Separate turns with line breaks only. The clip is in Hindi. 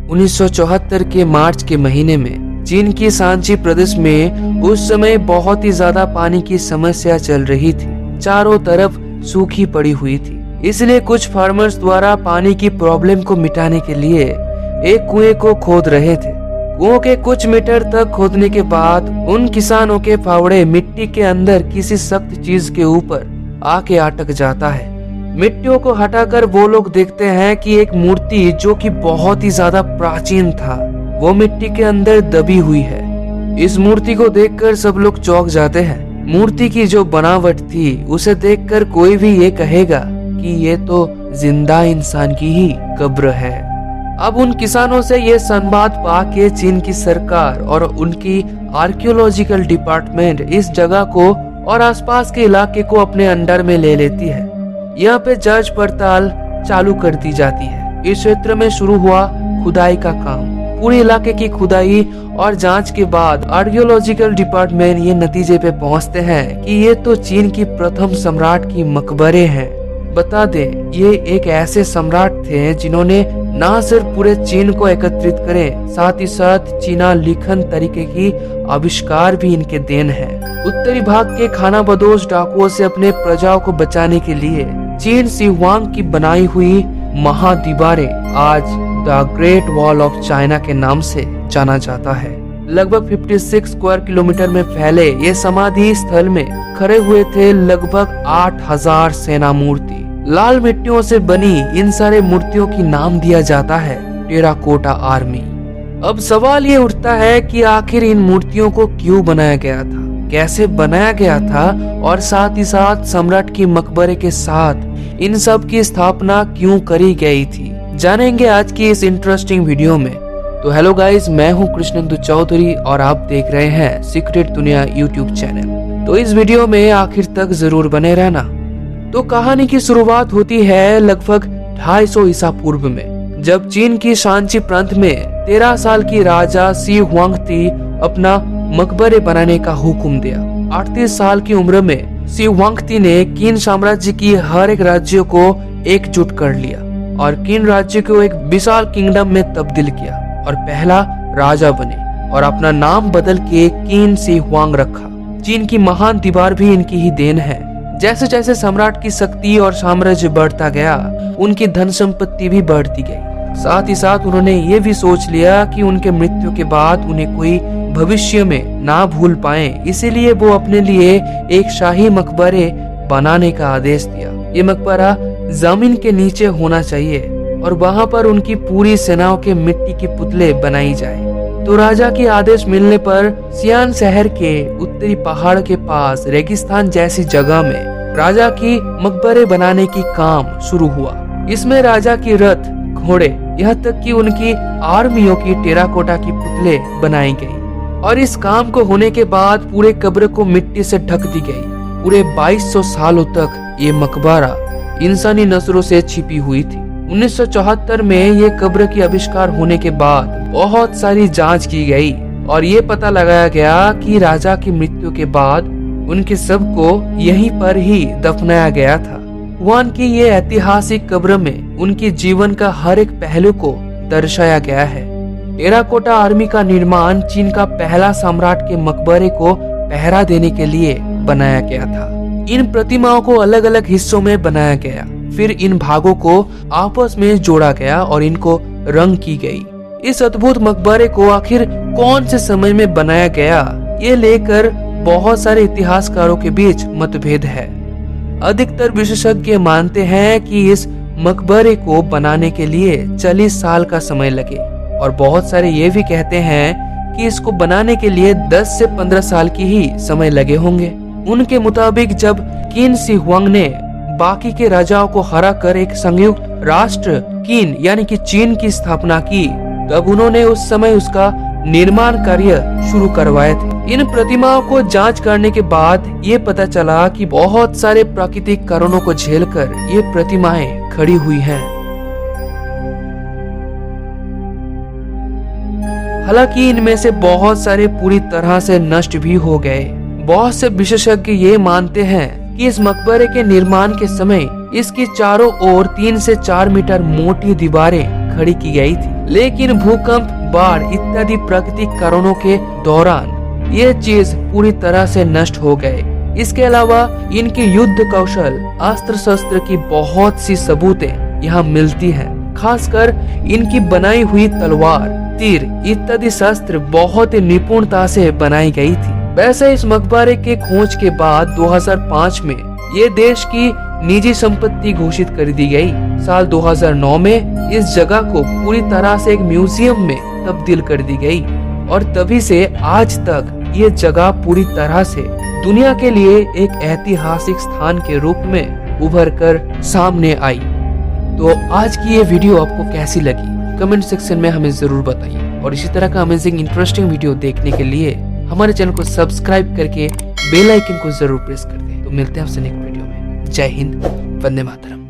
1974 के मार्च के महीने में चीन की शांची प्रदेश में उस समय बहुत ही ज्यादा पानी की समस्या चल रही थी। चारों तरफ सूखी पड़ी हुई थी, इसलिए कुछ फार्मर्स द्वारा पानी की प्रॉब्लम को मिटाने के लिए एक कुएं को खोद रहे थे। कुओं के कुछ मीटर तक खोदने के बाद उन किसानों के फावड़े मिट्टी के अंदर किसी सख्त चीज के ऊपर आके अटक जाता है। मिट्टियों को हटाकर वो लोग देखते हैं कि एक मूर्ति जो कि बहुत ही ज्यादा प्राचीन था वो मिट्टी के अंदर दबी हुई है। इस मूर्ति को देखकर सब लोग चौंक जाते हैं। मूर्ति की जो बनावट थी उसे देखकर कोई भी ये कहेगा कि ये तो जिंदा इंसान की ही कब्र है। अब उन किसानों से ये संवाद पाके चीन की सरकार और उनकी आर्कियोलॉजिकल डिपार्टमेंट इस जगह को और आसपास के इलाके को अपने अंडर में ले लेती है। यहाँ पे जांच पड़ताल चालू कर दी जाती है। इस क्षेत्र में शुरू हुआ खुदाई का काम। पूरे इलाके की खुदाई और जांच के बाद आर्कियोलॉजिकल डिपार्टमेंट ये नतीजे पे पहुंचते हैं कि ये तो चीन की प्रथम सम्राट की मकबरे हैं। बता दें, ये एक ऐसे सम्राट थे जिन्होंने न सिर्फ पूरे चीन को एकत्रित करे, साथ ही साथ चीना लिखन तरीके की आविष्कार भी इनके देन है। उत्तरी भाग के खानाबदोश डाकुओं से अपने प्रजाओं को बचाने के लिए चीन शी हुआंग की बनाई हुई महादीवारें आज the great wall of China के नाम से जाना जाता है। लगभग 56 स्क्वायर किलोमीटर में फैले ये समाधि स्थल में खड़े हुए थे लगभग 8000 सेना मूर्ति। लाल मिट्टियों से बनी इन सारे मूर्तियों की नाम दिया जाता है टेराकोटा आर्मी। अब सवाल ये उठता है कि आखिर इन मूर्तियों को क्यों बनाया गया था, कैसे बनाया गया था और साथ ही साथ सम्राट की मकबरे के साथ इन सब की स्थापना क्यों करी गई थी, जानेंगे आज की इस इंटरेस्टिंग वीडियो में। तो हेलो गाइस, मैं हूं कृष्णेंदु चौधरी और आप देख रहे हैं सीक्रेट दुनिया यूट्यूब चैनल। तो इस वीडियो में आखिर तक जरूर बने रहना। तो कहानी की शुरुआत होती है लगभग 250 ईसा पूर्व में, जब चीन की शांची प्रांत में 13 साल की राजा शी हुआंगती अपना मकबरे बनाने का हुक्म दिया। 38 साल की उम्र में शी हुआंगती ने किन साम्राज्य की हर एक राज्य को एकजुट कर लिया और किन राज्य को एक विशाल किंगडम में तब्दील किया और पहला राजा बने और अपना नाम बदल के किन शी हुआंग रखा। चीन की महान दीवार भी इनकी ही देन है। जैसे जैसे सम्राट की शक्ति और साम्राज्य बढ़ता गया, उनकी धन संपत्ति भी बढ़ती गई। साथ ही साथ उन्होंने ये भी सोच लिया कि उनके मृत्यु के बाद उन्हें कोई भविष्य में ना भूल पाए, इसीलिए वो अपने लिए एक शाही मकबरे बनाने का आदेश दिया। ये मकबरा जमीन के नीचे होना चाहिए और वहाँ पर उनकी पूरी सेनाओं के मिट्टी के पुतले बनाई जाए। तो राजा की आदेश मिलने पर सियान शहर के उत्तरी पहाड़ के पास रेगिस्तान जैसी जगह में राजा की मकबरे बनाने की काम शुरू हुआ। इसमें राजा की रथ, घोड़े, यहाँ तक कि उनकी आर्मियों की टेराकोटा की पुतले बनाई गई और इस काम को होने के बाद पूरे कब्र को मिट्टी से ढक दी गई। पूरे 2200 सालों तक ये मकबरा इंसानी नजरों से छिपी हुई थी। 1974 में ये कब्र की आविष्कार होने के बाद बहुत सारी जांच की गई और ये पता लगाया गया कि राजा की मृत्यु के बाद उनके शव को यहीं पर ही दफनाया गया था। हुआन की ये ऐतिहासिक कब्र में उनके जीवन का हर एक पहलू को दर्शाया गया है। टेराकोटा आर्मी का निर्माण चीन का पहला सम्राट के मकबरे को पहरा देने के लिए बनाया गया था। इन प्रतिमाओं को अलग अलग हिस्सों में बनाया गया, फिर इन भागों को आपस में जोड़ा गया और इनको रंग की गई। इस अद्भुत मकबरे को आखिर कौन से समय में बनाया गया, ये लेकर बहुत सारे इतिहासकारों के बीच मतभेद है। अधिकतर विशेषज्ञ मानते हैं कि इस मकबरे को बनाने के लिए 40 साल का समय लगे और बहुत सारे ये भी कहते हैं कि इसको बनाने के लिए 10 से 15 साल की ही समय लगे होंगे। उनके मुताबिक जब किन शी हुआंग ने बाकी के राजाओं को हरा कर एक संयुक्त राष्ट्र किन यानी कि चीन की स्थापना की, तब उन्होंने उस समय उसका निर्माण कार्य शुरू करवाए थे। इन प्रतिमाओं को जांच करने के बाद ये पता चला कि बहुत सारे प्राकृतिक कारणों को झेलकर ये प्रतिमाएं खड़ी हुई हैं। हालांकि इनमें से बहुत सारे पूरी तरह से नष्ट भी हो गए। बहुत से विशेषज्ञ ये मानते हैं कि इस मकबरे के निर्माण के समय इसकी चारों ओर 3 से 4 मीटर मोटी दीवारें खड़ी की गई थी। लेकिन भूकंप, बाढ़ इत्यादि प्राकृतिक कारणों के दौरान ये चीज पूरी तरह से नष्ट हो गए। इसके अलावा इनके युद्ध कौशल, अस्त्र शस्त्र की बहुत सी सबूतें यहाँ मिलती हैं। खासकर इनकी बनाई हुई तलवार, तीर इत्यादि शस्त्र बहुत ही निपुणता से बनाई गई थी। वैसे इस मकबरे के खोज के बाद 2005 में ये देश की निजी संपत्ति घोषित कर दी गई। साल 2009 में इस जगह को पूरी तरह से एक म्यूजियम में तब्दील कर दी गई और तभी से आज तक ये जगह पूरी तरह से दुनिया के लिए एक ऐतिहासिक स्थान के रूप में उभर कर सामने आई। तो आज की ये वीडियो आपको कैसी लगी कमेंट सेक्शन में हमें जरूर बताइए और इसी तरह का अमेजिंग इंटरेस्टिंग वीडियो देखने के लिए हमारे चैनल को सब्सक्राइब करके बेल आइकन को जरूर प्रेस कर दें। तो मिलते हैं आपसे नेक्स्ट वीडियो में। जय हिंद, वंदे मातरम।